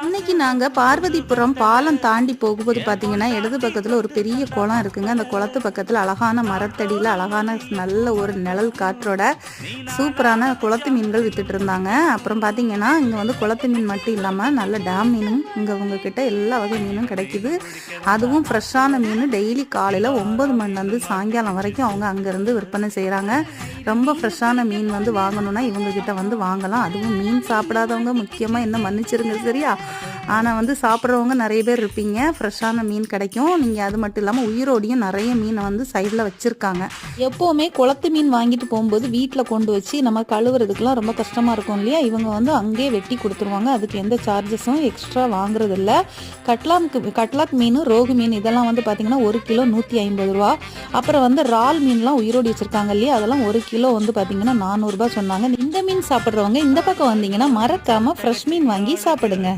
இன்னைக்கு நாங்க பார்வதிபுரம் பாலம் தாண்டி போகும்போது பார்த்தீங்கன்னா, இடது பக்கத்துல ஒரு பெரிய குளம் இருக்குங்க. அந்த குளத்து பக்கத்துல அழகான மரத்தடியில அழகான நல்ல ஒரு நிழல் காற்றோட சூப்பரான குளத்து மீன்கள் வித்துட்டு இருந்தாங்க. அப்புறம் பார்த்தீங்கன்னா, இங்க வந்து குளத்து மீன் மட்டும் இல்லாம நல்ல டேம் மீனும் இங்க உங்க கிட்ட எல்லா வகை மீனும் கிடைக்குது. அதுவும் ஃப்ரெஷ்ஷான மீன் டெய்லி காலையில 9 மணிலேருந்து சாயங்காலம் வரைக்கும் அவங்க அங்கேருந்து விற்பனை செய்கிறாங்க. ரொம்ப ஃப்ரெஷ்ஷான மீன் வந்து வாங்கணும்னா இவங்க கிட்ட வந்து வாங்கலாம். அதுவும் மீன் சாப்பிடாதவங்க முக்கியமாக என்ன மன்னிச்சிருங்க சரியா. ஆனால் வந்து சாப்பிட்றவங்க நிறைய பேர் இருப்பீங்க. ஃப்ரெஷ்ஷான மீன் கிடைக்கும். நீங்கள் அது மட்டும் இல்லாமல் உயிரோடையும் நிறைய மீனை வந்து சைடில் வச்சுருக்காங்க. எப்போவுமே குளத்து மீன் வாங்கிட்டு போகும்போது வீட்டில் கொண்டு வச்சு நம்ம கழுவுறதுக்குலாம் ரொம்ப கஷ்டமாக இருக்கும் இல்லையா. இவங்க வந்து அங்கேயே வெட்டி கொடுத்துருவாங்க. அதுக்கு எந்த சார்ஜஸும் எக்ஸ்ட்ரா வாங்குறது இல்லை. கட்லாக் மீன், ரோகு மீன் இதெல்லாம் வந்து பார்த்திங்கன்னா 1 கிலோ 150 ரூபா. அப்புறம் வந்து இறால் மீன்லாம் உயிரோடி வச்சுருக்காங்க இல்லையா, அதெல்லாம் 1 கிலோ வந்து பார்த்திங்கன்னா 400 ரூபா சொன்னாங்க. இந்த மீன் சாப்பிட்றவங்க இந்த பக்கம் வந்தீங்கன்னா மறக்காமல் ஃப்ரெஷ் மீன் வாங்கி சாப்பிடுங்க.